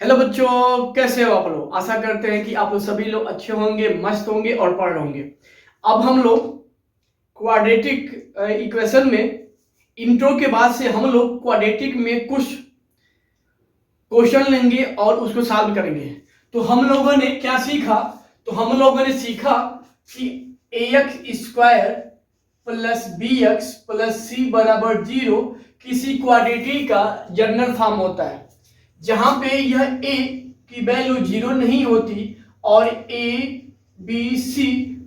Hello बच्चों, कैसे हो आप लोग। आशा करते हैं कि आप लोग सभी लोग अच्छे होंगे, मस्त होंगे और पढ़ रहे होंगे। अब हम लोग क्वाड्रेटिक इक्वेशन में इंट्रो के बाद से हम लोग क्वाड्रेटिक में कुछ क्वेश्चन लेंगे और उसको सॉल्व करेंगे। तो हम लोगों ने क्या सीखा? तो हम लोगों ने सीखा कि ax² plus bx plus c बराबर 0 किसी क्वाड्रेटिक का जनरल फॉर्म होता है, जहां पे यह a की वैल्यू 0 नहीं होती और a b c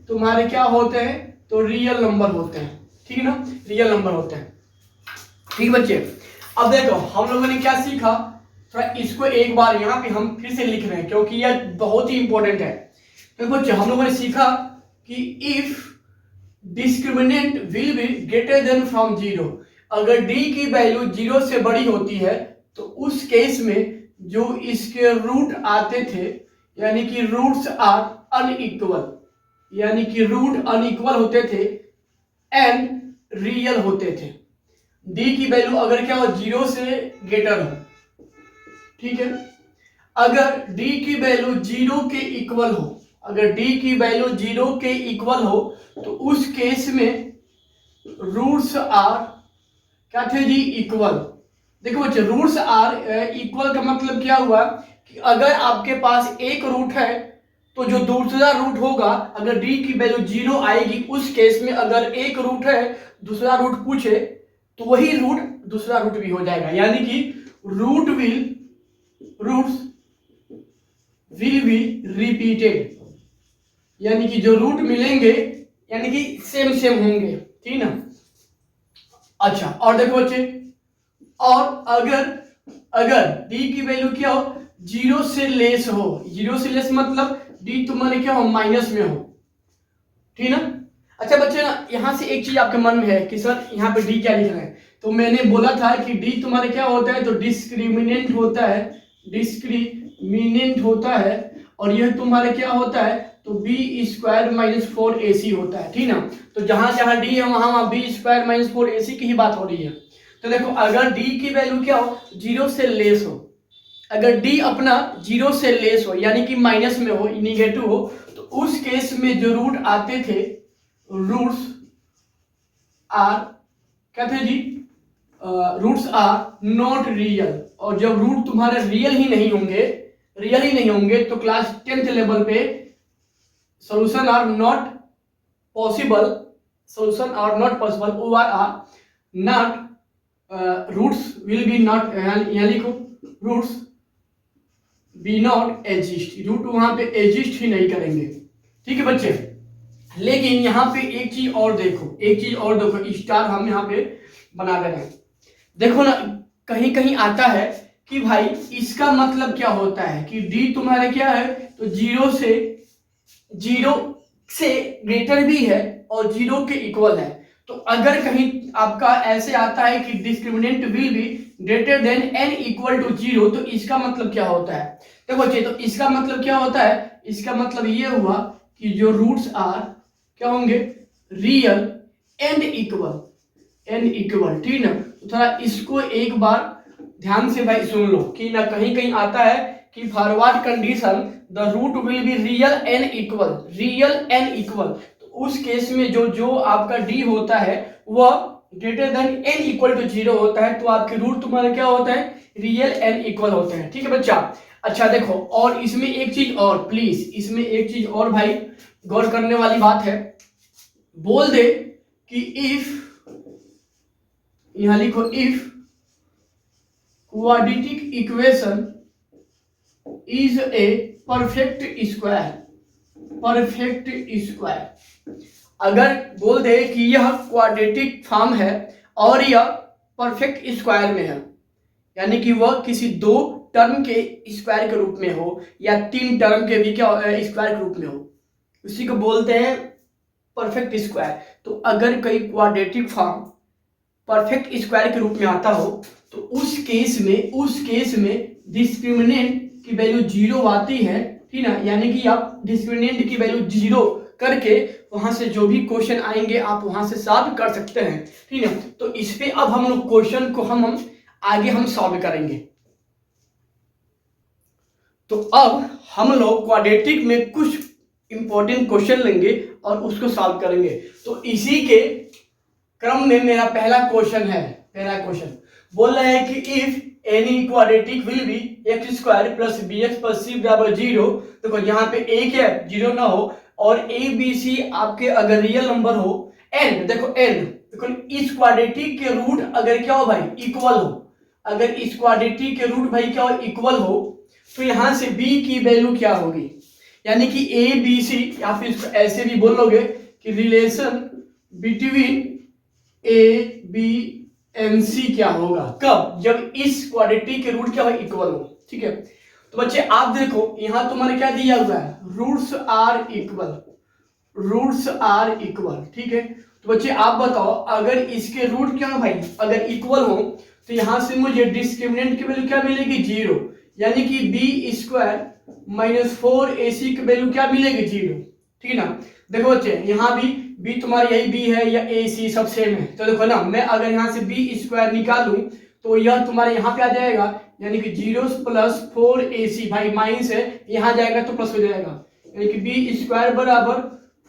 तुम्हारे क्या होते हैं? तो रियल नंबर होते हैं। ठीक है ना, रियल नंबर होते हैं। ठीक बच्चे, अब देखो हम लोगों ने क्या सीखा, थोड़ा इसको एक बार यहाँ पे हम फिर से लिख रहे हैं क्योंकि यह बहुत ही इंपॉर्टेंट है। तो बच्चे हम लोगों ने सीखा कि if discriminant will be greater then from 0, अगर d की वैल्यू 0 से बड़ी होती है तो उस केस में जो इसके रूट आते थे, यानी कि रूट्स आर अनइक्वल, यानी कि रूट अनइक्वल होते थे एंड रियल होते थे। d की वैल्यू अगर क्या हो 0 से ग्रेटर हो, ठीक है, अगर d की वैल्यू 0 के इक्वल हो, अगर d की वैल्यू 0 के इक्वल हो तो उस केस में रूट्स आर क्या थे जी? इक्वल। देखो बच्चे, रूट्स आर इक्वल का मतलब क्या हुआ कि अगर आपके पास एक रूट है तो जो दूसरा रूट होगा, अगर d की वैल्यू 0 आएगी उस केस में, अगर एक रूट है दूसरा रूट पूछे तो वही रूट दूसरा रूट भी हो जाएगा, यानी कि रूट्स विल बी रिपीटेड, यानी कि जो रूट मिलेंगे यानी कि सेम होंगे। ठीक ना। अच्छा, और देखो बच्चे, और अगर d की वैल्यू क्या हो 0 से लेस हो, 0 से लेस मतलब d तुम्हारे क्या हो माइनस में हो। ठीक ना। अच्छा बच्चे ना, यहां से एक चीज आपके मन में है कि सर यहाँ पे d क्या लिख रहे हैं, तो मैंने बोला था कि d तुम्हारे क्या होता है, तो डिस्क्रिमिनेंट होता है, डिस्क्रिमिनेंट होता है, और यह तुम्हारे क्या होता है, तो b² माइनस 4ac होता है। ठीक ना। तो जहां जहां d है वहां b² माइनस 4ac की ही बात हो रही है। तो देखो, अगर d की वैल्यू क्या हो 0 से लेस हो, अगर d अपना 0 से लेस हो यानी कि माइनस में हो, निगेटिव हो, तो उस केस में जो रूट आते थे, रूट्स आर क्या थे जी? रूट्स आर नॉट रियल, और जब रूट तुम्हारे रियल ही नहीं होंगे तो क्लास 10th लेवल पे solution are not possible, or are not, roots will be not, यहाँ लिखो roots be not exist, root वहां पे एग्जिस्ट ही नहीं करेंगे। ठीक है बच्चे, लेकिन यहाँ पे एक चीज और देखो, स्टार हम यहाँ पे बना दे रहे हैं। देखो ना, कहीं कहीं आता है कि भाई इसका मतलब क्या होता है कि d तुम्हारे क्या है, तो 0 से ग्रेटर भी है और 0 के इक्वल है। तो अगर कहीं आपका ऐसे आता है कि discriminant will be greater than n equal to 0, तो इसका मतलब क्या होता है? देखो बच्चे, तो इसका मतलब क्या होता है, इसका मतलब ये हुआ कि जो रूट्स आर क्या होंगे, रियल एंड इक्वल। ठीक ना। तो थोड़ा इसको एक बार ध्यान से भाई सुन लो कि ना कहीं कहीं आता है कि forward condition the root will be real and equal, तो उस केस में जो आपका d होता है वह greater than n equal to 0 होता है, तो आपके रूट तुम्हारे क्या होता है, रियल एंड इक्वल होते हैं। ठीक है बच्चा। अच्छा देखो, और इसमें एक चीज और, प्लीज इसमें एक चीज और भाई गौर करने वाली बात है, बोल दे कि इफ, यहां लिखो if quadratic equation is a perfect square, अगर बोल दे कि यह क्वाड्रेटिक फॉर्म है और यह परफेक्ट स्क्वायर में है, यानी कि वह किसी 2 टर्म के स्क्वायर के रूप में हो या 3 टर्म के भी क्या स्क्वायर के रूप में हो, उसी को बोलते हैं परफेक्ट स्क्वायर। तो अगर कोई क्वाड्रेटिक फॉर्म परफेक्ट स्क्वायर के रूप में आता हो तो उस केस में डिस्क्रिमिनेंट की वैल्यू 0 आती है। ठीक ना, यानी कि आप डिस्क्रिमिनेंट की वैल्यू 0 करके वहां से जो भी क्वेश्चन आएंगे आप वहां से सॉल्व कर सकते हैं। ठीक है, तो इस पे अब हम लोग क्वेश्चन को हम आगे सॉल्व करेंगे। तो अब हम लोग क्वाड्रेटिक में कुछ इंपॉर्टेंट क्वेश्चन लेंगे और उसको सॉल्व करेंगे। तो इसी के क्रम में मेरा पहला क्वेश्चन बोल रहा है कि if any quadratic will be X square plus B X plus C बराबर 0। देखो यहाँ पे एक है, 0 ना हो, और ए बी सी आपके अगर रियल नंबर हो, एंड देखो इस क्वाड्रेटिक के रूट अगर क्या हो भाई, इक्वल हो, अगर इस क्वाड्रेटिक के रूट भाई क्या हो, इक्वल हो, तो यहां से b की वैल्यू क्या होगी, यानी कि ए बी सी, या फिर इसको ऐसे भी बोल लोगे कि relation between A B and C क्या होगा, कब, जब इस क्वाड्रेटिक के रूट क्या हो, इक्वल हो। ठीक है, तो बच्चे आप देखो यहां तुम्हारे क्या दिया हुआ है, रूट्स आर इक्वल। ठीक है, तो बच्चे आप बताओ अगर इसके रूट क्या हो भाई, अगर इक्वल हो तो यहां से मुझे डिस्क्रिमिनेंट की वैल्यू क्या मिलेगी, 0, यानी कि बी स्क्वायर माइनस 4ac की वैल्यू क्या मिलेगी, 0। ठीक है ना, देखो बच्चे यहाँ भी b तुम्हारा यही b है या ac सब सेम है, तो देखो ना मैं अगर यहाँ से b स्क्वायर निकालूं तो यह तुम्हारे यहाँ पे आ जाएगा, यानी कि 0 प्लस 4ac, भाई माइनस है यहाँ जाएगा तो प्लस हो जाएगा, यानी कि बी स्क्वायर बराबर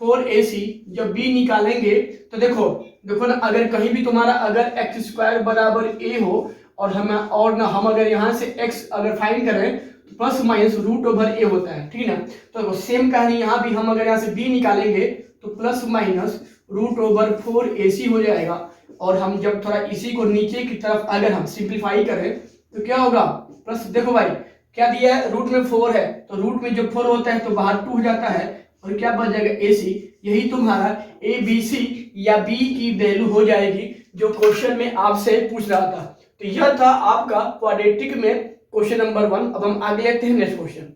4ac। जब b निकालेंगे तो देखो ना, अगर कहीं भी तुम्हारा अगर एक्स स्क्वायर बराबर a हो और हम अगर यहाँ से x अगर फाइंड करें तो plus minus root over a होता है। ठीक है ना, तो सेम कहानी यहाँ भी, हम अगर यहाँ से b निकालेंगे तो plus minus root over 4ac हो जाएगा, और हम जब थोड़ा इसी को नीचे की तरफ अगर हम सिंप्लीफाई करें तो क्या होगा, प्लस, देखो भाई क्या दिया है, रूट में 4 है, तो रूट में जब 4 होता है तो बाहर 2 हो जाता है, और क्या बच जाएगा, ac। यही तुम्हारा ए बी सी या बी की वैल्यू हो जाएगी जो क्वेश्चन में आपसे पूछ रहा था। तो यह था आपका क्वाड्रेटिक में क्वेश्चन नंबर 1। अब हम आगे लेते हैं नेक्स्ट क्वेश्चन।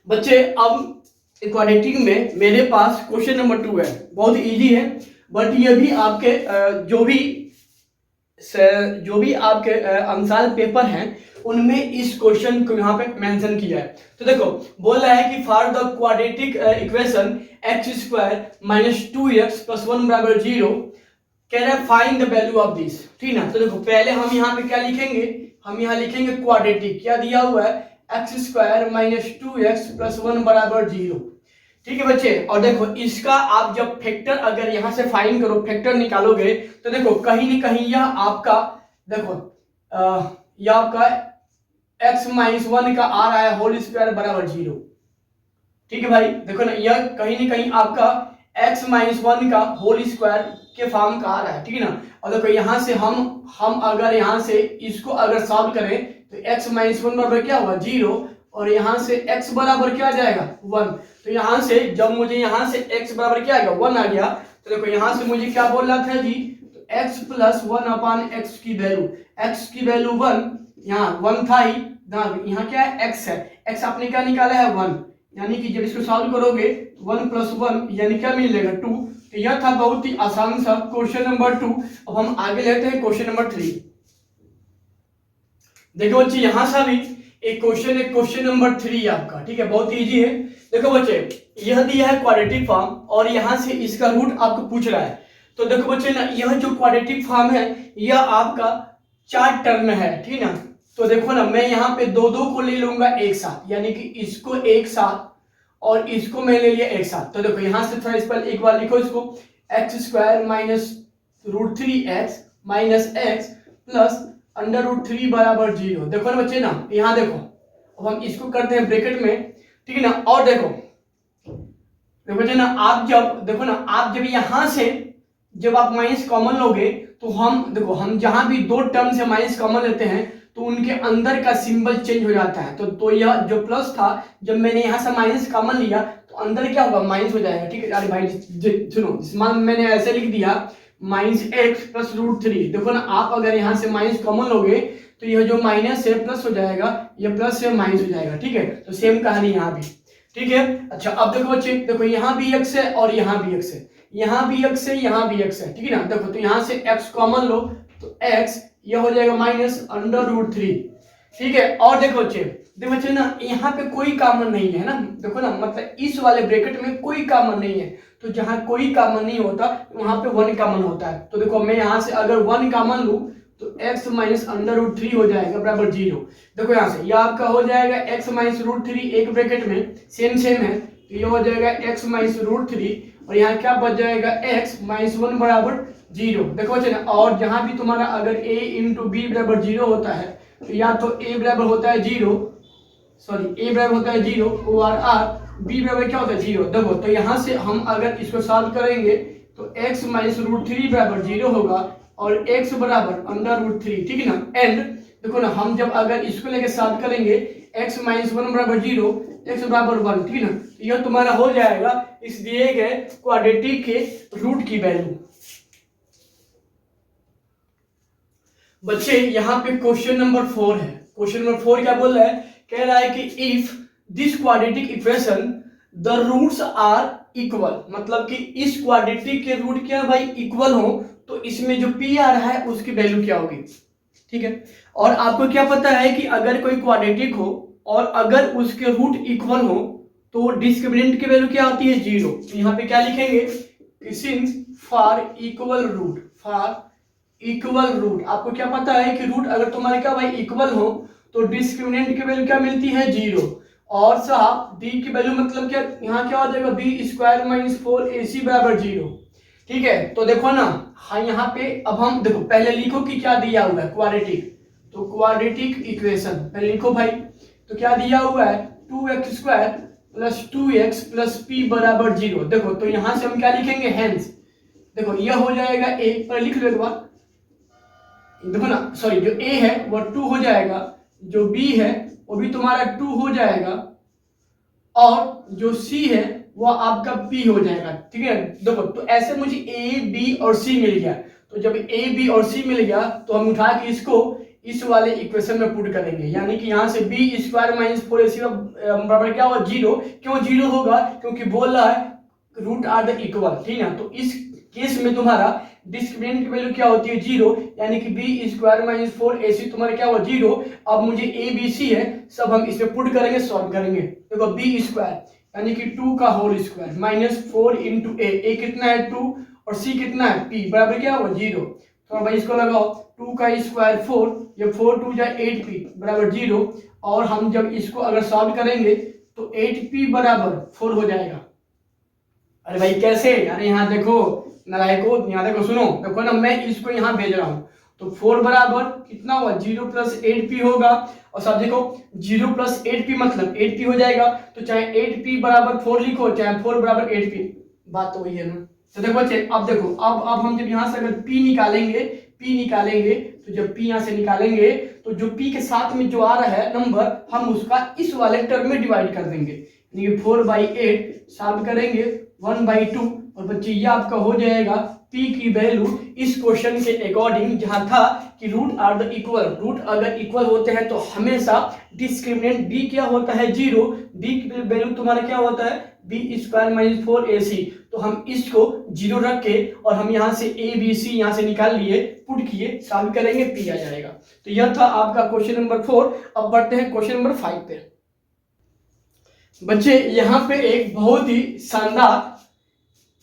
बच्चे अब क्वाड्रेटिक में मेरे पास क्वेश्चन नंबर 2 है, बहुत इजी है, बट ये भी आपके जो भी आपके अंशाल पेपर हैं उनमें इस क्वेश्चन को यहाँ पे मेंशन किया है। तो देखो बोल रहा है कि for the quadratic equation x square minus 2x plus 1 बराबर 0, कह रहा है find the value of this. ठीक ना, तो देखो पहले हम यहाँ पे क्या लिखेंगे, हम यहाँ लिखेंगे क्वाड्रेटिक, क्या दिया हुआ है, x square minus 2x plus 1 बराबर 0। ठीक है बच्चे, और देखो इसका आप जब फैक्टर अगर यहाँ से फाइंड करो, फैक्टर निकालोगे तो देखो कहीं ना कहीं यह आपका, देखो यह आपका x माइनस 1 का आ रहा है होल स्क्वायर बराबर 0। ठीक है भाई, देखो ना यह कहीं ना कहीं आपका x माइनस 1 का होल स्क्वायर के फॉर्म का आ रहा है। ठीक है ना, और देखो यहाँ से हम अगर यहाँ से इसको अगर सॉल्व करें तो x माइनस 1 बराबर क्या होगा, 0, और यहाँ से x बराबर क्या आ जाएगा, 1। तो यहाँ से जब मुझे यहाँ से x बराबर क्या आ गया, 1 आ गया, तो देखो यहाँ से मुझे क्या बोल रहा था जी, तो x प्लस 1 अपान x की वैल्यू 1, यहाँ 1 था ही, यहाँ क्या है, x है, x आपने क्या निकाला है, 1, यानी कि जब इसको सॉल्व करोगे 1 प्लस 1 यानी क्या मिलेगा, 2। तो यह था बहुत ही आसान सा क्वेश्चन नंबर 2। अब हम आगे लेते हैं क्वेश्चन नंबर 3। देखो बच्चे यहाँ से भी एक क्वेश्चन है, क्वेश्चन नंबर 3 आपका। ठीक है, बहुत इजी है। देखो बच्चे यह दिया है क्वाड्रेटिक फॉर्म और यहाँ से इसका रूट आपको पूछ रहा है। तो देखो बच्चे ना, यह जो क्वाड्रेटिक फॉर्म है यह आपका 4 टर्म में है। ठीक है ना, तो देखो ना मैं यहाँ पे दो को ले लूंगा एक साथ, यानी कि इसको एक साथ और इसको मैं ले लिया एक साथ। तो देखो यहाँ से थोड़ा इस पर एक बार लिखो इसको, x square minus root 3x minus x plus under root 3 बराबर 0। देखो ना बच्चे ना, यहाँ देखो अब हम इसको करते हैं ब्रैकेट में। ठीक है ना, और देखो बच्चे ना, आप जब यहाँ से जब आप माइनस कॉमन लोगे तो हम जहां भी 2 टर्म से माइनस कॉमन लेते हैं तो उनके अंदर का सिंबल चेंज हो जाता है। तो यह जो प्लस था, जब मैंने यहाँ से माइनस कॉमन लिया तो अंदर क्या होगा, माइनस हो जाएगा। ठीक है, अरे भाई सुनो, मैंने ऐसे लिख दिया माइनस एक्स प्लस रूट 3। देखो ना, आप अगर यहाँ से माइनस कॉमन लोगे तो यह जो माइनस है प्लस हो जाएगा, यह प्लस से माइनस हो जाएगा। ठीक है, तो सेम कहानी यहाँ भी। ठीक है, अच्छा अब देखो बच्चे, देखो यहाँ भी x है और यहाँ भी x है, यहाँ भी x है, यहाँ भी x है। ठीक है ना, देखो तो यहाँ से x कॉमन लो तो x यह हो जाएगा माइनस अंडर रूट 3। ठीक है, और देखो बच्चे ना, यहाँ पे कोई कॉमन नहीं है ना। देखो ना, मतलब इस वाले ब्रैकेट में कोई कॉमन नहीं है, तो जहाँ कोई कॉमन नहीं होता वहां पे 1 कॉमन होता है। तो देखो मैं यहाँ से अगर 1 कॉमन लूँ तो x माइनस अंडर रूट 3 हो जाएगा बराबर 0। देखो यहाँ से यह आपका हो जाएगा x माइनस रूट 3 एक ब्रैकेट में सेम है, तो ये हो जाएगा x माइनस रूट 3 और यहाँ क्या बच जाएगा x माइनस 1 बराबर 0। देखो बच्चे ना, और जहाँ भी तुम्हारा अगर a इंटू बी बराबर 0 होता है तो या तो a बराबर होता है 0, सॉरी a बराबर होता है 0 और r, b बराबर क्या होता है 0। देखो तो यहाँ से हम अगर इसको सॉल्व करेंगे तो x माइनस रूट 3 बराबर 0 होगा और x बराबर अंडर रूट 3, ठीक है ना। एंड देखो ना, हम जब अगर इसको लेके सॉल्व करेंगे x माइनस 1 बराबर 0, x बराबर 1, ठीक है ना, तो यह तुम्हारा हो जाएगा इस दिए गए क्वाड्रेटिक के रूट की वैल्यू। बच्चे यहाँ पे क्वेश्चन नंबर 4 है। क्वेश्चन नंबर 4 क्या बोल रहा है, कह रहा है कि if this quadratic equation the roots are equal, मतलब कि इस क्वाड्रेटिक के रूट क्या भाई इक्वल हो, तो इसमें जो p आ रहा है उसकी वैल्यू क्या होगी, ठीक है। और आपको क्या पता है कि अगर कोई क्वाड्रेटिक हो और अगर उसके रूट इक्वल हो तो डिस्क्रिमिनेंट की वैल्यू क्या होती है 0। तो यहाँ पे क्या लिखेंगे, since for equal root, for equal root, आपको क्या पता है कि रूट अगर तुम्हारे क्या भाई इक्वल हो तो डिस्क्रिमिनेंट की वैल्यू क्या मिलती है 0। और साहब डी की वैल्यू मतलब क्या, यहाँ क्या हो जाएगा बी स्क्वायर माइनस 4ac बराबर 0, ठीक है। तो देखो ना, हाँ यहाँ पे अब हम देखो पहले लिखो कि क्या दिया हुआ है क्वाड्रेटिक, तो क्वाड्रेटिक इक्वेशन पहले लिखो भाई, तो क्या दिया हुआ है 2x square plus 2x plus p बराबर 0। देखो तो यहाँ से हम क्या लिखेंगे हेंस, देखो यह हो जाएगा a, पर लिख लो एक बार, देखो ना, सॉरी जो a है वो 2 हो जाएगा, जो b है वो भी तुम्हारा 2 हो जाएगा और जो c है वो आपका p हो जाएगा, ठीक है। देखो तो ऐसे मुझे a b और c मिल गया, तो जब a b और c मिल गया तो हम उठा के इसको इस वाले इक्वेशन में पुट करेंगे, यानी कि यहाँ से बी स्क्वायर माइनस 4ac बराबर क्या होगा 0। क्यों 0 होगा, क्योंकि बोल रहा है रूट आर द इक्वल, ठीक है। तो इस केस में तुम्हारा डिस्क्रिमिनेंट की वैल्यू क्या होती है 0, यानी कि बी स्क्वायर माइनस 4ac तुम्हारा क्या हुआ 0। अब मुझे ए बी सी है, सब हम इसमें पुट करेंगे, सॉल्व करेंगे। देखो बी स्क्वायर यानी कि 2 का होल स्क्वायर माइनस 4 इंटू ए कितना है 2 और सी कितना है p बराबर क्या हुआ 0। तो भाई इसको लगाओ 2 का स्क्वायर 4, ये 4 2 जा 8p बराबर 0, और हम जब इसको अगर सॉल्व करेंगे तो 8p बराबर 4 हो जाएगा। अरे भाई कैसे, अरे यहाँ देखो नालायको, यहाँ देखो सुनो, देखो ना मैं इसको यहाँ भेज रहा हूँ, तो 4 बराबर कितना हुआ 0 प्लस 8p होगा, और सब देखो 0 प्लस 8p मतलब 8p हो जाएगा, तो चाहे 8p बराबर 4 लिखो चाहे 4 बराबर 8p, बात तो वही है ना। तो देखो बच्चे अब देखो, अब हम जब यहाँ से अगर p निकालेंगे तो जब p यहाँ से निकालेंगे तो जो p के साथ में जो आ रहा है नंबर हम उसका इस वाले टर्म में डिवाइड कर देंगे, यानी कि 4/8 सॉल्व करेंगे 1/2, और बच्चे ये आपका हो जाएगा p की वैल्यू इस क्वेश्चन के अकॉर्डिंग, जहां था कि root are the equal, root अगर इक्वल होते हैं तो हमेशा डिस्क्रिमिनेंट d क्या होता है 0, d की वैल्यू तुम्हारा क्या होता है बी स्क्वायर माइनस 4ac, तो हम इसको 0 रख के और हम यहाँ से a b c यहाँ से निकाल लिए, पुट किए, सॉल्व करेंगे p आ जाएगा। तो यह था आपका क्वेश्चन नंबर 4। अब बढ़ते हैं क्वेश्चन नंबर 5 पे। बच्चे यहाँ पे एक बहुत ही शानदार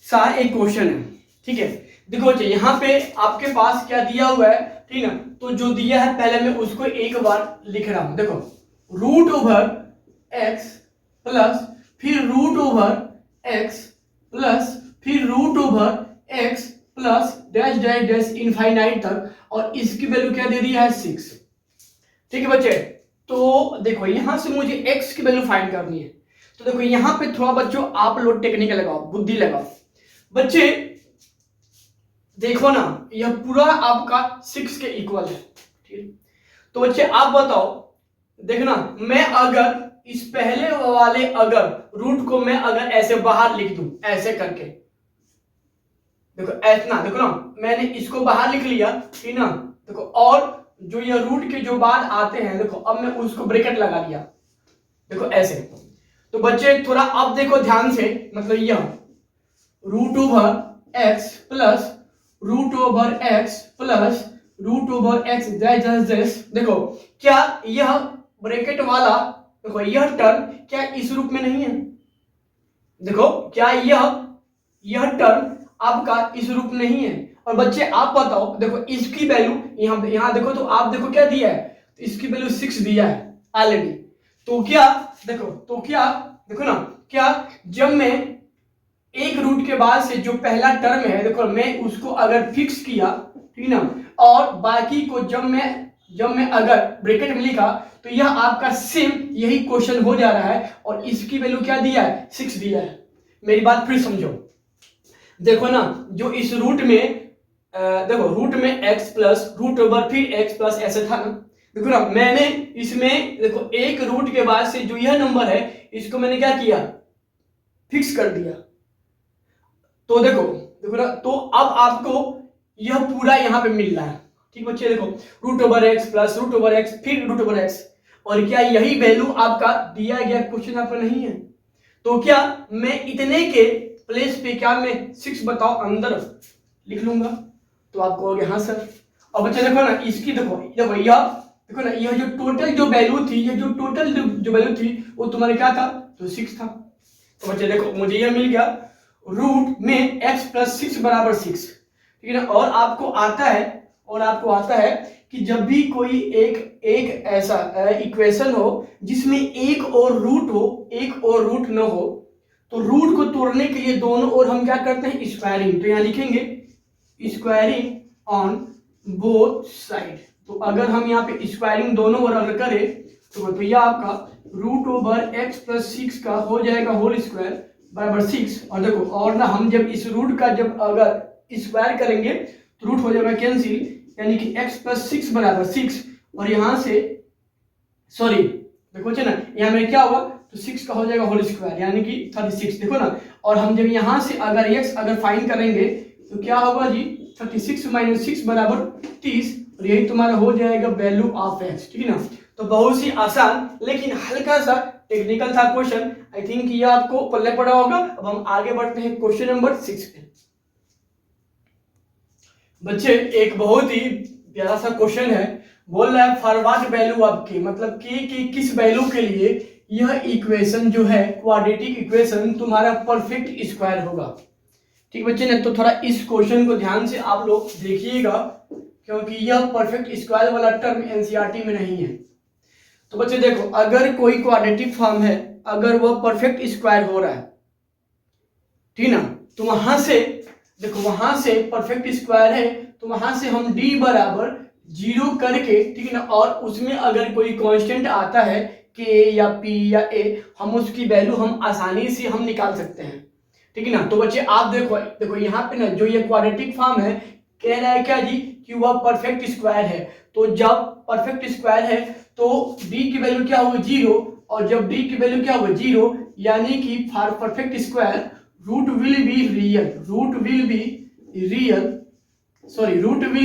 सा एक क्वेश्चन है, ठीक है। देखो बच्चे यहाँ पे आपके पास क्या दिया हुआ है, ठीक है ना, तो जो दिया है पहले मैं उसको एक बार लिख रहा हूं। देखो रूट ओवर x प्लस फिर रूट ओवर x प्लस फिर root over x plus dash dash dash infinite तक, और इसकी वैल्यू क्या दे दी है 6, ठीक है बच्चे। तो देखो यहां से मुझे x की वैल्यू फाइंड करनी है, तो देखो यहाँ पे थोड़ा बच्चों आप लोग टेक्निक लगाओ, बुद्धि लगाओ। बच्चे देखो ना यह पूरा आपका 6 के इक्वल है, ठीक है। तो बच्चे आप बताओ, देखना मैं अगर इस पहले वाले अगर रूट को मैं अगर ऐसे बाहर लिख दूं ऐसे करके, देखो ऐसा, देखो ना मैंने इसको बाहर लिख लिया, ठीक ना। देखो और जो ये रूट के जो बाद आते हैं, देखो अब मैं उसको ब्रैकेट लगा दिया, देखो ऐसे। तो बच्चे थोड़ा अब देखो ध्यान से, मतलब यह root over x plus root over x plus root over x जैस, देखो क्या यह ब्रैकेट वाला, देखो यह टर्म क्या इस रूप में नहीं है, देखो क्या यह टर्म आपका इस रूप नहीं है, और बच्चे आप बताओ, देखो इसकी वैल्यू यहाँ देखो तो आप देखो क्या दिया है, तो इसकी वैल्यू 6 दिया है ऑलरेडी। तो क्या देखो ना, क्या जब मैं एक रूट के बाद से जो पहला टर्म है देखो मैं उसको अगर फिक्स किया, ठीक ना, और बाकी को जब मैं अगर ब्रैकेट में लिखा, तो यह आपका सेम यही क्वेश्चन हो जा रहा है। और इसकी वैल्यू क्या दिया है, 6 दिया है। मेरी बात फिर समझो, देखो ना, जो इस रूट में देखो रूट में x प्लस रूट ओवर फिर x प्लस ऐसे था ना, देखो ना मैंने इसमें देखो एक रूट के बाद से जो यह नंबर है इसको मैंने क्या किया, फिक्स कर दिया। तो देखो ना, तो अब आपको यह पूरा यहाँ पे मिल रहा है, ठीक बच्चे। देखो root over x plus root over x फिर रूट ओवर एक्स, और क्या यही वैल्यू आपका दिया गया क्वेश्चन आपका नहीं है? तो क्या मैं इतने के प्लेस पे क्या मैं 6 बताओ अंदर लिख लूंगा? तो आप कहोगे हाँ सर। और बच्चे देखो ना इसकी देखो देखो ना यह जो टोटल जो वैल्यू थी, ये जो टोटल जो वैल्यू थी वो तुम्हारे क्या था, तो 6 था। तो बच्चे देखो मुझे यह मिल गया रूट में x प्लस 6 बराबर 6, ठीक है ना। और आपको आता है कि जब भी कोई एक ऐसा इक्वेशन हो जिसमें एक और रूट हो एक और रूट न हो, तो रूट को तोड़ने के लिए दोनों ओर हम क्या करते हैं, स्क्वायरिंग। तो यहाँ लिखेंगे स्क्वायरिंग ऑन बोथ साइड। तो अगर हम यहाँ पे स्क्वायरिंग दोनों ओर अगर करें तो भैया आपका रूट ओवर x प्लस 6 का हो जाएगा होल स्क्वायर बराबर 6। और देखो और ना हम जब इस रूट का जब अगर स्क्वायर करेंगे तो रूट हो जाएगा कैंसिल, यानी कि x प्लस 6 बराबर 6। और यहाँ से सॉरी देखो ना यहाँ में क्या हुआ, तो 6 का हो जाएगा होल स्क्वायर यानी कि 36। देखो ना, और हम जब यहाँ से अगर x अगर फाइंड करेंगे तो क्या होगा जी, 36 माइनस 6 बराबर 30, और यही तुम्हारा हो जाएगा वैल्यू ऑफ x, ठीक है ना। तो बहुत ही आसान लेकिन हल्का सा टेक्निकल था क्वेश्चन। आई थिंक ये आपको पल्ले पड़ा होगा। अब हम आगे बढ़ते हैं क्वेश्चन नंबर 6 पे। बच्चे एक बहुत ही प्यारा सा क्वेश्चन है, बोल रहा है फॉरवर्ड वैल्यू आपकी मतलब कि किस वैल्यू के लिए यह इक्वेशन जो है क्वाड्रेटिक इक्वेशन तुम्हारा परफेक्ट स्क्वायर होगा। ठीक बच्चे ने, तो थोड़ा इस क्वेश्चन को ध्यान से आप लोग देखिएगा क्योंकि यह परफेक्ट स्क्वायर वाला टर्म एनसीईआरटी में नहीं है। तो बच्चे देखो अगर कोई क्वाड्रेटिक फॉर्म है, अगर वह परफेक्ट स्क्वायर हो रहा है, ठीक ना, तो वहां से देखो वहां से परफेक्ट स्क्वायर है तो वहां से हम d बराबर 0 करके, ठीक है ना, और उसमें अगर कोई कांस्टेंट आता है k या p या a, हम उसकी वैल्यू हम आसानी से हम निकाल सकते हैं, ठीक है ना। तो बच्चे आप देखो यहाँ पे ना जो ये क्वाड्रेटिक फॉर्म है कह रहा है क्या जी कि वह परफेक्ट स्क्वायर है। तो जब परफेक्ट स्क्वायर है तो d की वैल्यू क्या होगी 0, और जब d की वैल्यू क्या होगी 0 यानी कि for perfect square root will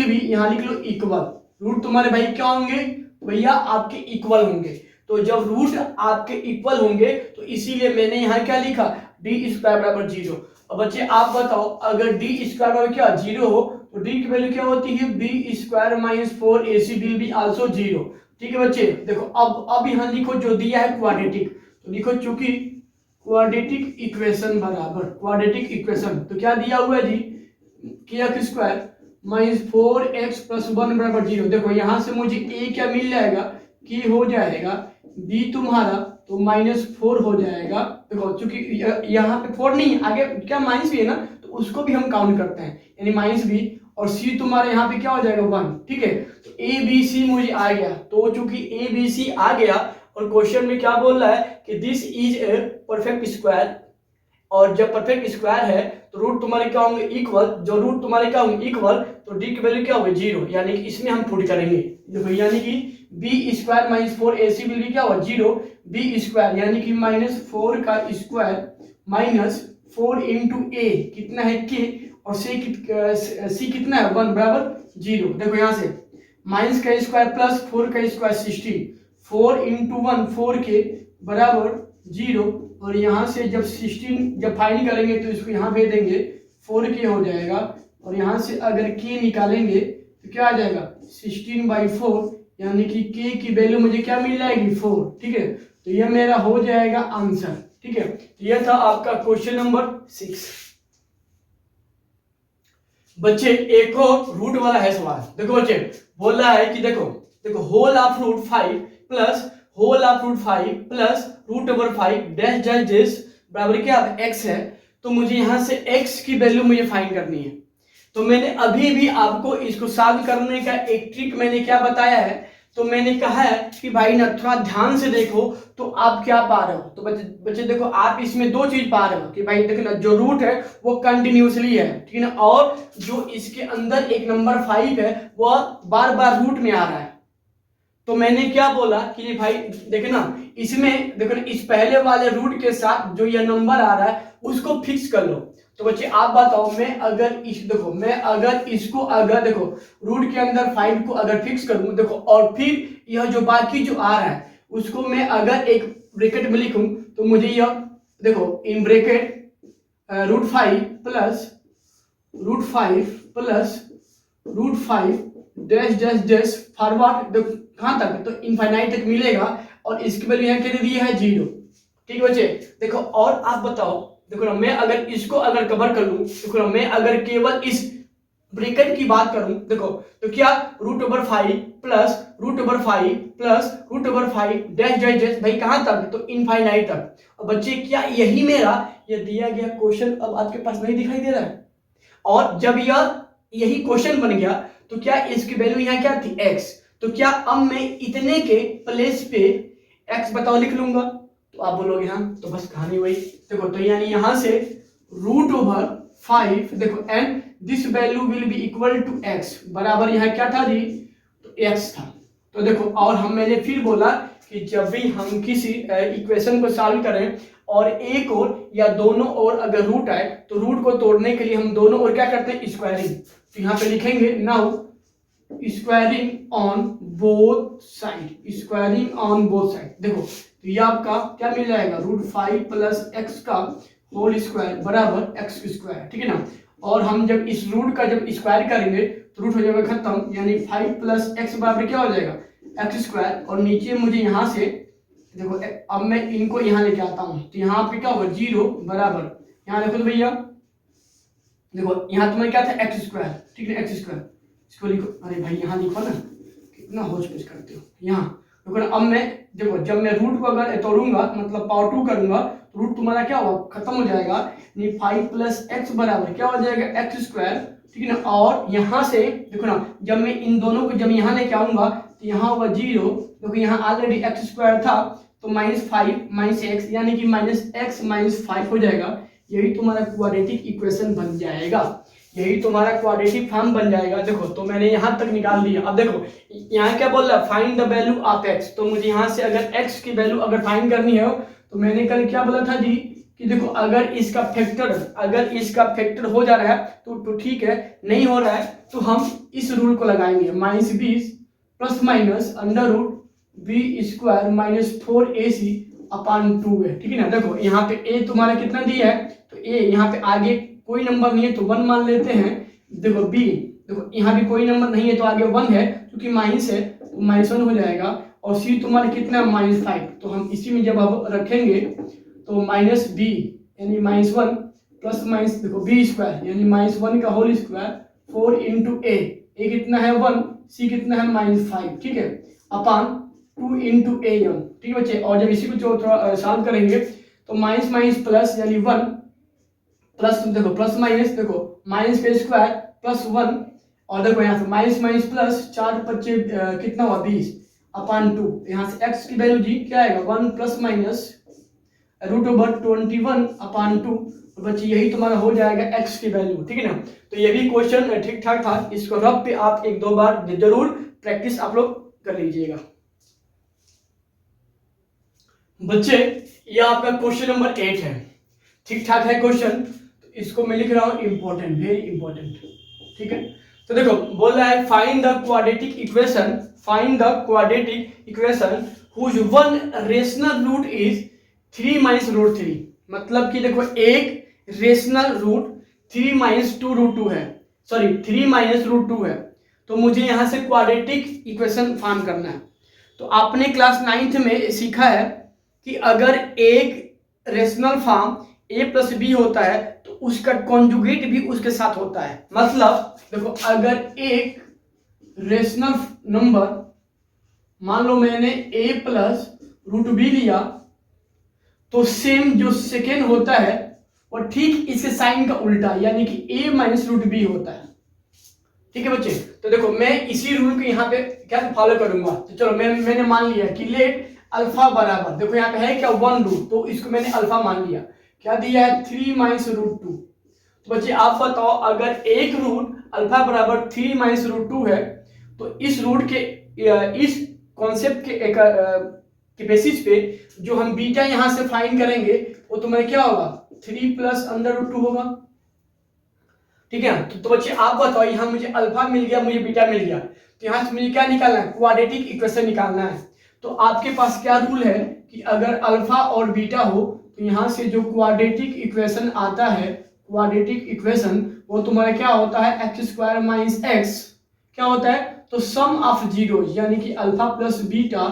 be यहाँ लिख लो इक्वल। रूट तुम्हारे भाई क्या होंगे भैया, आपके इक्वल होंगे। तो जब रूट आपके इक्वल होंगे तो इसीलिए मैंने यहाँ क्या लिखा, डी स्क्वायर बराबर 0। और बच्चे आप बताओ अगर डी स्क्वायर बराबर क्या 0 हो तो डी की वैल्यू क्या होती है, B square minus 4ac will be also 0। ठीक है बच्चे, देखो अब यहाँ लिखो जो दिया है क्वाड्रेटिक, तो लिखो चूंकि क्वाड्रेटिक इक्वेशन बराबर क्वाड्रेटिक इक्वेशन, तो क्या दिया हुआ है जी कि x square minus 4x plus 1 बराबर 0। देखो यहाँ से मुझे a क्या मिल जाएगा कि हो जाएगा b तुम्हारा तो -4 हो जाएगा। देखो चूंकि यहाँ पे 4 नहीं आगे क्या माइनस भी है ना, तो उसको भी हम काउंट करते हैं यानी -b, और c तुम्हारा यहाँ पे क्या हो जाएगा 1। ठीक है, तो a b c मुझे आ गया। तो चूंकि a b c आ गया और क्वेश्चन में क्या बोल रहा है कि this is a perfect square, और जब परफेक्ट स्क्वायर है तो रूट तुम्हारे क्या होंगे इक्वल, जो रूट तुम्हारे क्या होंगे इक्वल, तो डी की वैल्यू क्या होगी 0, यानी कि इसमें हम पुट करेंगे देखो, यानी कि B square minus 4ac will be क्या होगा 0, बी स्क्वायर यानी कि -4 का स्क्वायर माइनस 4 इंटू ए कितना है k, और सी कितना है 1 बराबर 0। देखो यहाँ से माइनस का स्क्वायर प्लस 4 का स्क्वायर 16, 4 इंटू 1 4k बराबर 0, और यहाँ से जब 16 जब फाइंड करेंगे तो इसको यहाँ भेज देंगे 4k हो जाएगा, और यहाँ से अगर k निकालेंगे तो क्या आ जाएगा 16/4, यानी कि k की वैल्यू मुझे क्या मिल जाएगी 4। ठीक है, तो यह मेरा हो जाएगा आंसर। ठीक है, तो यह था आपका क्वेश्चन नंबर 6। बच्चे एक और रूट वाला है सवाल। देखो बच्चे बोल रहा है कि देखो देखो whole of root 5 plus whole of root 5 plus root over 5 dash dash dash बराबर क्या x है। तो मुझे यहाँ से x की वैल्यू मुझे फाइंड करनी है। तो मैंने अभी भी आपको इसको सॉल्व करने का एक ट्रिक मैंने क्या बताया है। तो मैंने कहा है कि भाई ना थोड़ा ध्यान से देखो तो आप क्या पा रहे हो। तो बच्चे देखो आप इसमें दो चीज पा रहे हो कि भाई देखो ना जो रूट है वो कंटिन्यूसली है, ठीक है ना, और जो इसके अंदर एक नंबर 5 है वह बार बार रूट में आ रहा है। तो मैंने क्या बोला कि भाई देखो ना इसमें देखो ना इस पहले वाले रूट के साथ जो यह नंबर आ रहा है उसको फिक्स कर लो। तो बच्चे आप बताओ मैं अगर इसको अगर देखो रूट के अंदर 5 को अगर फिक्स करूं देखो और फिर यह जो बाकी जो आ रहा है उसको मैं अगर एक ब्रैकेट में लिखूं तो मुझे यह देखो in bracket root 5 plus root 5 dash dash dash forward देखो कहां तक तो इनफाइनाइट तक मिलेगा और इसकी वैल्यू यहाँ कितनी दी है 0। ठीक है बच्चे देखो और आप बताओ देखो ना मैं अगर इसको अगर कवर कर लूं देखो ना मैं अगर केवल इस ब्रैकेट की बात करूं देखो तो क्या root over 5 plus root over 5 plus root over 5 dash dash dash भाई कहां तक तो इनफाइनाइट तक। और बच्चे क्या यही मेरा ये दिया गया क्वेश्चन अब आपके पास नहीं दिखाई दे रहा है। और जब यही क्वेश्चन बन गया तो क्या इसकी वैल्यू यहाँ क्या थी x। तो क्या अब मैं इतने के प्लेस पे x बताओ लिख लूंगा। तो आप बोलोगे हाँ तो बस कहानी वही देखो तो यानी यहां से रूट ओवर 5 देखो and this value will be equal to x बराबर यहाँ क्या था जी तो x था। तो देखो और मैंने फिर बोला कि जब भी हम किसी इक्वेशन को सॉल्व करें और एक और या दोनों ओर अगर रूट आए तो रूट को तोड़ने के लिए हम दोनों ओर क्या करते हैं स्क्वायरिंग। तो यहाँ पे लिखेंगे now squaring on both side देखो तो ये आपका क्या मिल जाएगा रूट 5 प्लस एक्स का होल स्क्वायर बराबर एक्स स्क्वायर, ठीक है ना। और हम जब इस रूट का जब स्क्वायर करेंगे तो रूट हो जाएगा खत्म यानी 5 प्लस एक्स बराबर क्या हो जाएगा एक्स स्क्वायर। और नीचे मुझे यहाँ से देखो अब मैं इनको यहाँ लेके आता हूँ तो यहाँ पे क्या होगा 0 बराबर यहाँ देखो तो भैया देखो यहाँ तुम्हारे क्या था एक्स स्क्वायर, ठीक है एक्स स्क्वायर इसको लिखो। अरे भाई यहाँ लिखो ना कितना होच पोच करते हो यहाँ देखो ना। अब मैं देखो जब मैं रूट को अगर तोड़ूंगा मतलब पावर 2 करूंगा तो रूट तुम्हारा क्या होगा खत्म हो जाएगा यानी 5 प्लस एक्स बराबर क्या हो जाएगा एक्स स्क्वायर, ठीक है ना। और यहाँ से देखो ना जब मैं इन दोनों को जब यहाँ लेके आऊंगा तो यहाँ होगा 0 क्योंकि यहाँ ऑलरेडी एक्स स्क्वायर था तो -5 माइनस एक्स यानी कि -x - 5 हो जाएगा। यही तुम्हारा क्वाड्रेटिक इक्वेशन बन जाएगा, यही तुम्हारा क्वाड्रेटिक फॉर्म बन जाएगा। देखो तो मैंने यहाँ तक निकाल दिया। अब देखो यहाँ क्या बोल रहा है find the value of x। तो मुझे यहाँ से अगर x की वैल्यू अगर फाइंड करनी है तो मैंने कल क्या बोला था जी कि देखो अगर इसका फैक्टर हो जा रहा है तो ठीक है, नहीं हो रहा है तो हम इस रूल को लगाएंगे -20 plus minus under root B square -4ac upon 2 है, ठीक है ना। देखो यहाँ पे a तुम्हारा कितना दिया है तो a यहाँ पे आगे कोई नंबर नहीं है तो 1 मान लेते हैं। देखो b देखो यहाँ भी कोई नंबर नहीं है तो आगे 1 है क्योंकि माइनस है तो -1 हो जाएगा। और c तुम्हारा कितना है -5 तो हम इसी में जब अब रखेंगे तो -b यानी -1 प्लस माइनस देखो b स्क्वायर यानी -1 का होल स्क्वायर 4 इंटू a कितना है 1 c कितना है -5, ठीक है, अपान 2 इंटू a1, ठीक है बच्चे। और जब इसी को थोड़ा सॉल्व करेंगे तो माइनस माइनस प्लस यानी 1 प्लस देखो प्लस माइनस देखो माइनस का स्क्वायर प्लस 1 और देखो यहाँ से माइनस माइनस प्लस 4 25 कितना हुआ 20 अपान 2। यहाँ से x की वैल्यू जी क्या आएगा 1 प्लस माइनस रूट ओवर 21 अपान 2। तो बच्चे यही तुम्हारा हो जाएगा x की वैल्यू, ठीक है ना। तो ये भी क्वेश्चन ठीक ठाक था, इसको रफ पे आप 1-2 बार जरूर प्रैक्टिस आप लोग कर लीजिएगा। बच्चे ये आपका क्वेश्चन नंबर 8 है, ठीक ठाक है क्वेश्चन। तो इसको मैं लिख रहा हूं इंपॉर्टेंट, वेरी इंपॉर्टेंट, ठीक है। तो देखो बोल रहा है find the quadratic equation whose one rational root is 3 minus root 3। मतलब कि देखो एक रेशनल रूट 3 माइनस 2 रूट 2 है, सॉरी 3 माइनस रूट 2 है। तो मुझे यहां से क्वाड्रेटिक इक्वेशन फाइंड करना है। तो आपने क्लास 9th में सीखा है कि अगर एक रेशनल फॉर्म ए प्लस बी होता है तो उसका कॉन्जुगेट भी उसके साथ होता है। मतलब देखो, अगर एक रेशनल नंबर, मान लो मैंने ए प्लस रूट बी लिया, तो सेम जो सेकेंड होता है वो ठीक इसके साइन का उल्टा, यानी कि ए माइनस रूट बी होता है। ठीक है बच्चे, तो देखो मैं इसी रूल को यहाँ पे क्या फॉलो करूंगा। तो चलो मैंने मान लिया कि लेट अल्फा बराबर, देखो यहाँ पे है क्या 1 रूट, तो इसको मैंने अल्फा मान लिया। क्या दिया है 3 माइनस रूट 2। तो बच्चे आप बताओ, अगर एक रूट अल्फा बराबर 3 माइनस रूट 2 है, तो इस रूट के इस कॉन्सेप्ट के बेसिस पे जो हम बीटा यहां से फाइंड करेंगे वो तुम्हारे क्या होगा 3 प्लस अंडर रूट 2 होगा। ठीक है, तो बच्चे आप बताओ, यहाँ मुझे अल्फा मिल गया, मुझे बीटा मिल गया, तो यहाँ से मुझे क्या निकालना है, क्वाड्रेटिक इक्वेशन निकालना है। तो आपके पास क्या रूल है कि अगर अल्फा और बीटा हो तो यहाँ से जो क्वाड्रेटिक इक्वेशन आता है, क्वाड्रेटिक इक्वेशन वो तुम्हारा क्या होता है, एक्स स्क्वायर माइनस एक्स क्या होता है, तो सम ऑफ जीरो, यानी कि अल्फा प्लस बीटा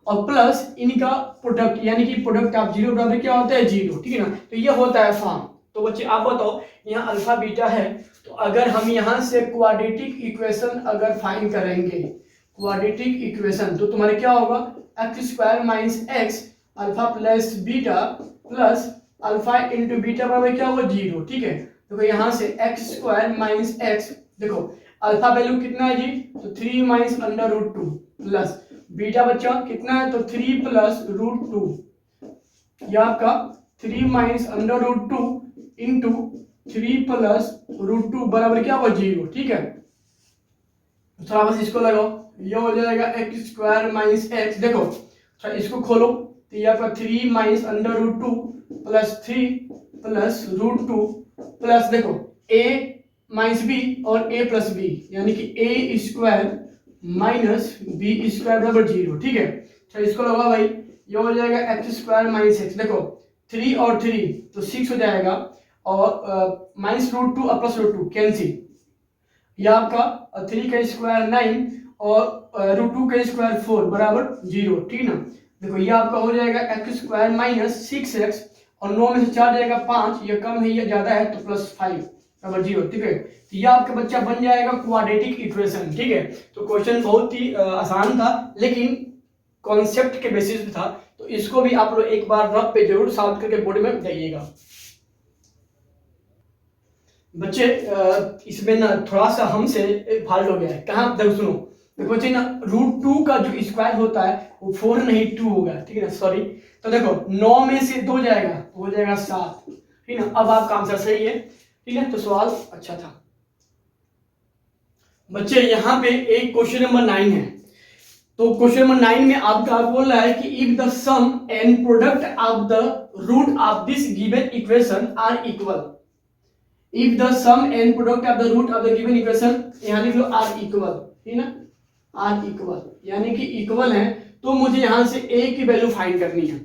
और प्लस इनका प्रोडक्ट, यानी कि प्रोडक्ट ऑफ जीरो बराबर क्या होता है, जीरो। ठीक है ना, तो ये होता है फॉर्म। तो बच्चे आप बताओ, यहाँ अल्फा बीटा है, तो अगर हम यहाँ से क्वाड्रेटिक इक्वेशन अगर फाइंड करेंगे, क्वाड्रेटिक इक्वेशन, तो तुम्हारे क्या होगा, x square minus x alpha plus beta plus alpha into beta बराबर क्या होगा, जीरो। ठीक है, देखो यहाँ से एक्स स्क्वायर माइनस एक्स, देखो अल्फा वैल्यू कितना है जी, तो 3 minus under root 2 plus beta बच्चा कितना है, तो 3 प्लस रूट 2, यह आपका 3 minus under root 2 into 3 plus root 2 बराबर क्या होगा, जीरो। ठीक है, थोड़ा बस इसको लगाओ, ये हो जाएगा एक्स स्क्वायर माइनस एक्स, देखो थोड़ा इसको खोलो, तो ये आपका 3 minus under root 2 plus 3 plus root 2 plus देखो a माइनस बी और a प्लस बी, यानी कि a square minus B square बराबर जीरो। ठीक है, तो इसको लगाओ भाई, ये हो जाएगा एक्स स्क्वायर माइनस एक्स, देखो 3 और 3 तो 6 हो जाएगा, और माइनस रूट 2 और प्लस रूट 2 कैंसिल, यह आपका 3 का स्क्वायर 9 और रूट 2 का स्क्वायर 4 बराबर जीरो। ठीक ना, देखो ये आपका हो जाएगा एक्स स्क्वायर माइनस 6x और 9 में से 4 जाएगा 5, ये कम है ये ज्यादा है तो प्लस 5 बराबर जीरो। ठीक है, तो ये आपका बच्चा बन जाएगा क्वाड्रेटिक इक्वेशन। ठीक है, तो क्वेश्चन बहुत ही आसान था, लेकिन कॉन्सेप्ट के बेसिस पे था, तो इसको भी आप लोग एक बार रफ पे जरूर सॉल्व करके बोर्ड में जाइएगा। बच्चे इसमें ना थोड़ा सा हमसे फॉल्ट हो गया है, कहाँ देखो सुनो, देखो बच्चे ना रूट 2 का जो स्क्वायर होता है वो 4 नहीं 2 होगा। ठीक है ना, सॉरी, तो देखो 9 में से 2 जाएगा तो हो जाएगा 7। ठीक है ना, अब आपका आंसर सही है। ठीक है, तो सवाल अच्छा था। बच्चे यहाँ पे एक क्वेश्चन नंबर 9 है, तो क्वेश्चन नंबर 9 में आपका बोल रहा है कि if the sum and product of the root of this given equation are equal, if the sum and product of the root of the given equation, यहाँ लिख लो आर इक्वल। ठीक है ना, आर इक्वल यानी कि इक्वल है, तो मुझे यहां से a की वैल्यू फाइंड करनी है।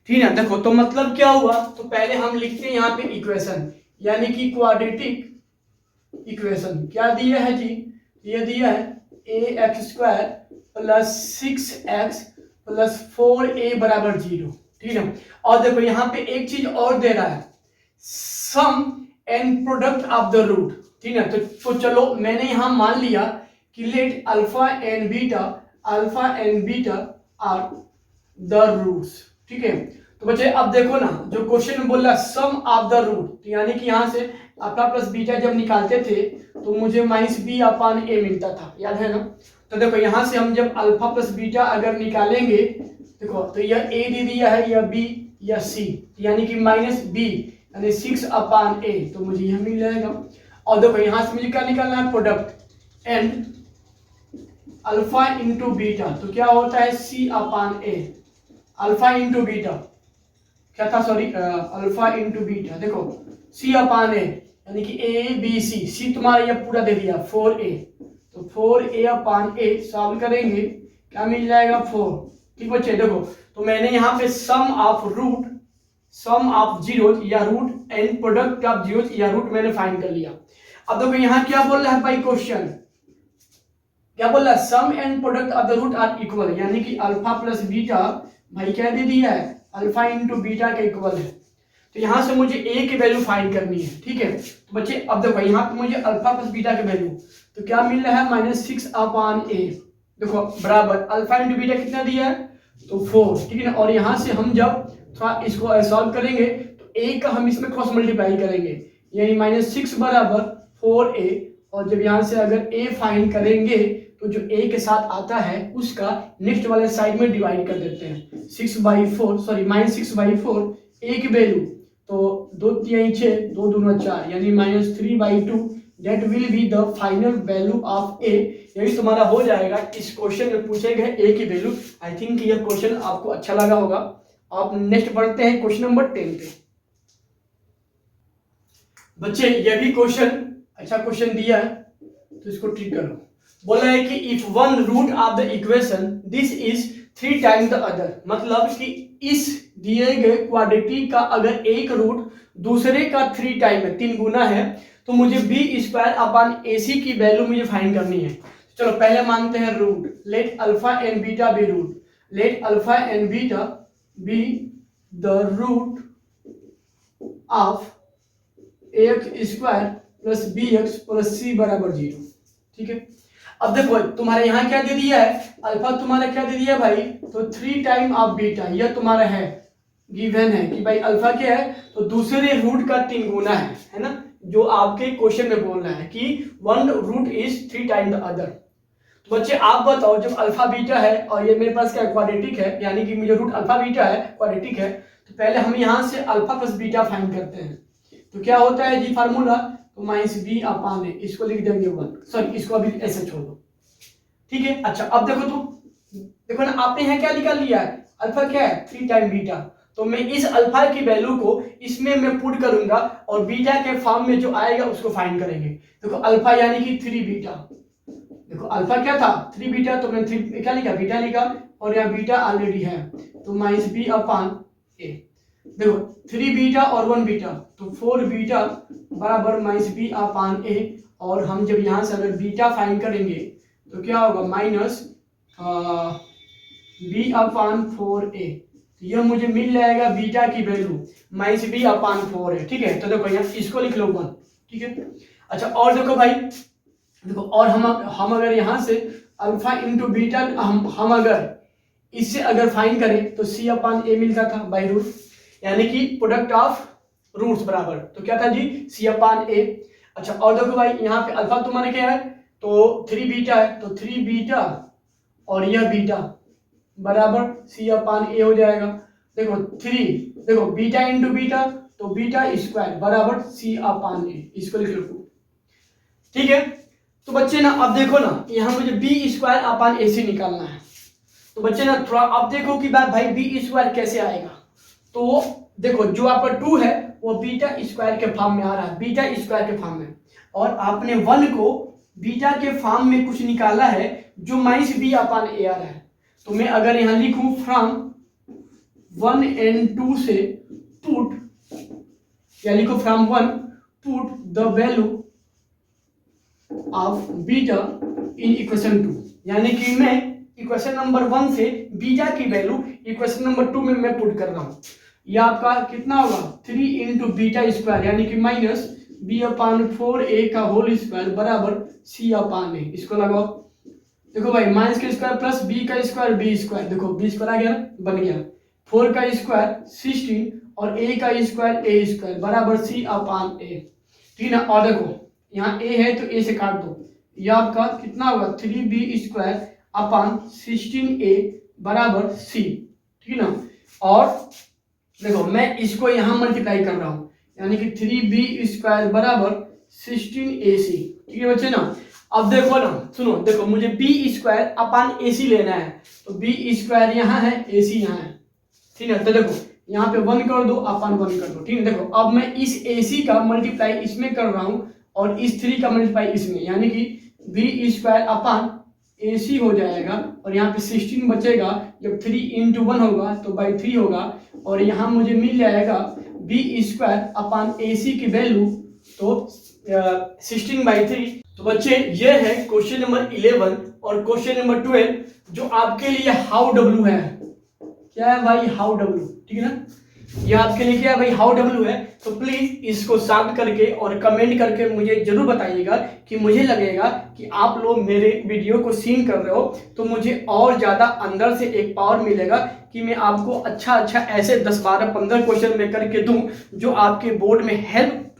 ठीक है, देखो तो मतलब क्या हुआ, तो पहले हम लिखते हैं यहाँ पे इक्वेशन, यानी कि क्वाड्रेटिक इक्वेशन क्या दिया है जी, ये दिया है ax square plus 6x plus 4a बराबर जीरो। ठीक है, और देखो यहाँ पे एक चीज और दे रहा है, sum and product of the root. ठीक है, तो चलो मैंने यहां मान लिया कि let alpha and beta are the roots. ठीक है, तो बच्चे अब देखो ना, जो क्वेश्चन में बोल रहा है सम ऑफ द रूट, तो यानी कि यहां से अल्फा प्लस बीटा जब निकालते थे तो मुझे माइनस बी अपान ए मिलता था, याद है ना। तो देखो यहां से हम जब अल्फा प्लस बीटा अगर निकालेंगे, देखो तो यह ए दे दिया है, यह बी, यह सी, यानी कि माइनस बी यानी 6 अपान ए, तो मुझे यह मिल जाएगा। और देखो यहां से मुझे क्या निकालना है, product and alpha into beta, तो क्या होता है सी अपान ए, अल्फा इंटू बीटा क्या था, सॉरी अल्फा इंटू बीटा, देखो सी अपान ए यानी कि ए बी सी, सी तुम्हारा ये पूरा दे दिया 4a, तो 4a अपान ए सॉल्व करेंगे क्या मिल जाएगा 4। ठीक बच्चे, देखो तो मैंने यहाँ पे सम ऑफ जीरोज या root and product of zeros या रूट मैंने फाइंड कर लिया। अब देखो यहाँ क्या बोल रहा है भाई, क्वेश्चन क्या बोल रहा है, sum and product of the root are equal, यानी कि अल्फा प्लस बीटा भाई क्या दे दिया है, अल्फा इंटू बीटा के इक्वल है। तो यहाँ से मुझे ए की वैल्यू फाइंड करनी है, ठीक है। तो बच्चे अब देखो यहाँ पे मुझे अल्फा प्लस बीटा की वैल्यू, तो क्या मिल रहा है -6/a। देखो बराबर अल्फा इंटू बीटा कितना दिया है, तो 4, ठीक है ना। और यहाँ से हम जब थोड़ा इसको सॉल्व करेंगे तो a का हम इसमें क्रॉस मल्टीप्लाई करेंगे, यानी -6 बराबर 4a। और जब यहाँ से अगर a फाइंड करेंगे तो जो a के साथ आता है उसका नेक्स्ट वाले साइड में डिवाइड कर देते हैं। 6/4 सॉरी -6/4 a की वैल्यू, तो 2 3 6 2 दूना 4 यानी -3/2 that will be the final value of a। यही तुम्हारा हो जाएगा। इस क्वेश्चन में पूछे गए a की वैल्यू। आई थिंक यह क्वेश्चन आपको अच्छा लगा होगा। आप नेक्स्ट बढ़ते हैं क्वेश्चन नंबर 10 पे। बच्चे यह भी क्वेश्चन अच्छा क्वेश्चन दिया है, तो इसको ठीक करो। बोला है कि if one root of the equation this is 3 times the other, मतलब कि इस दिए गए क्वाड्रेटिक का अगर एक रूट दूसरे का 3 टाइम है, 3 गुना है, तो मुझे b² की वैल्यू मुझे फाइंड करनी है। चलो पहले मानते हैं root, let alpha and beta be root, let alpha and beta be the root of ax² plus bx plus c बराबर 0, ठीक है। अब देखो तुम्हारे यहाँ क्या दे दिया है, अल्फा तुम्हारा क्या दे दिया है भाई, तो 3 टाइम ऑफ बीटा, यह तुम्हारा है गिवन है कि भाई अल्फा क्या है, तो दूसरे रूट का 3 गुना है ना, जो आपके क्वेश्चन में बोल रहा है कि one root is 3 time the other. तो बच्चे आप बताओ, जब अल्फा बीटा है और ये मेरे पास क्या क्वाड्रेटिक है, यानी कि मुझे रूट अल्फा बीटा है क्वाड्रेटिक है, तो पहले हम यहाँ से अल्फा प्लस बीटा फाइंड करते हैं। तो क्या होता है जी फार्मूला, तो -b/a, इसको लिख देंगे 1, सॉरी इसको अभी ऐसे छोड़ दो, ठीक है। अच्छा अब देखो, तो देखो ना आपने यहाँ क्या निकाल लिया है, अल्फा क्या है 3 टाइम बीटा, तो मैं इस अल्फा की वैल्यू को इसमें मैं पुट करूंगा और बीटा के फॉर्म में जो आएगा उसको फाइंड करेंगे। देखो अल्फा यानी कि 3 बीटा, देखो अल्फा क्या था 3 बीटा, तो मैंने 3 क्या लिखा, बीटा लिखा, और यहाँ बीटा ऑलरेडी है, तो -b/a। देखो 3 बीटा और 1 बीटा, तो 4 बीटा बराबर -b/a। और हम जब यहाँ से अगर बीटा फाइंड करेंगे तो क्या होगा, -b/4a। तो यह मुझे मिल जाएगा बीटा की वैल्यू -b/4 है, ठीक है। तो देखो यहाँ इसको लिख लो 1, ठीक है। अच्छा और देखो भाई, देखो और हम अगर यहाँ से अल्फा इंटू बीटा हम अगर इससे अगर फाइंड करें तो c/a मिलता था बाई रूट, यानी कि प्रोडक्ट ऑफ रूट्स बराबर, तो क्या था जी c/a। अच्छा और देखो भाई यहाँ पे अल्फा तुम्हारा क्या है, तो 3 बीटा है, तो 3 बीटा और यह बीटा बराबर c/a हो जाएगा। देखो 3, देखो बीटा इंटू बीटा, तो बीटा स्क्वायर बराबर c/a, इसको लिख लो, ठीक है। तो बच्चे ना अब देखो ना, यहाँ मुझे b²/ac निकालना है। तो बच्चे ना थोड़ा अब देखो कि भाई b² कैसे आएगा। तो देखो जो आपका 2 है वो बीटा स्क्वायर के फॉर्म में आ रहा है, बीटा स्क्वायर के फॉर्म में, और आपने 1 को बीटा के फॉर्म में कुछ निकाला है जो -b/a आ रहा है। तो मैं अगर यहाँ लिखूं फ्रॉम 1 and 2 से पुट, या लिखो from 1 put the value of beta in equation 2, यानी कि मैं इक्वेशन नंबर 1 से बीटा की वैल्यू इक्वेशन नंबर 2 में मैं पुट कर रहा हूँ। यह आपका कितना होगा 3 इंटू बीटा स्क्वायर, यानी कि -b/4a का होल स्क्वायर बराबर c/a, इसको लगाओ। देखो भाई माइनस का स्क्वायर प्लस b का स्क्वायर b², देखो b² आ गया ना, बन गया 4 का स्क्वायर 16 और a का स्क्वायर a² बराबर c/a, ठीक है। और देखो यहाँ a है तो a से काट दो, यह आपका कितना होगा 3b² 16a बराबर c, ठीक है ना। और देखो मैं इसको यहाँ मल्टीप्लाई कर रहा हूँ, यानी कि 3b² बराबर 16ac, ठीक है बच्चे ना। अब देखो ना, सुनो देखो मुझे b²/ac लेना है, तो b² यहाँ है ac यहाँ है, ठीक है। तो देखो यहाँ पे 1 कर दो अपन 1 कर दो, ठीक है। देखो अब मैं इस ac का मल्टीप्लाई इसमें कर रहा हूँ और इस 3 का मल्टीप्लाई इसमें, यानी कि b²/ac हो जाएगा, और यहाँ पे 16 बचेगा, जब 3 इंटू 1 होगा तो बाई 3 होगा, और यहाँ मुझे मिल जाएगा b²/ac की वैल्यू, तो 16/3। तो बच्चे ये है क्वेश्चन नंबर 11 और क्वेश्चन नंबर 12 जो आपके लिए हाउ w है, क्या है भाई हाउ w, ठीक है ना। ये आपके लिए क्या है भाई, हाउ डब्ल्यू है। तो प्लीज इसको सॉल्व करके और कमेंट करके मुझे जरूर बताइएगा कि मुझे लगेगा कि आप लोग मेरे वीडियो को सीन कर रहे हो तो मुझे और ज्यादा अंदर से एक पावर मिलेगा कि मैं आपको अच्छा ऐसे 10 12 15 क्वेश्चन में करके दूं जो आपके बोर्ड में हेल्प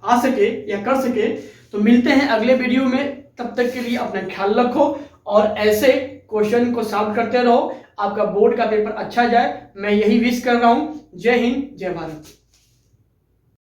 आ सके या कर सके। तो मिलते हैं अगले वीडियो में, तब तक के लिए अपना ख्याल रखो और ऐसे क्वेश्चन को सॉल्व करते रहो, आपका बोर्ड का पेपर अच्छा जाए। मैं यही विश कर रहा हूं। जय हिंद, जय भारत।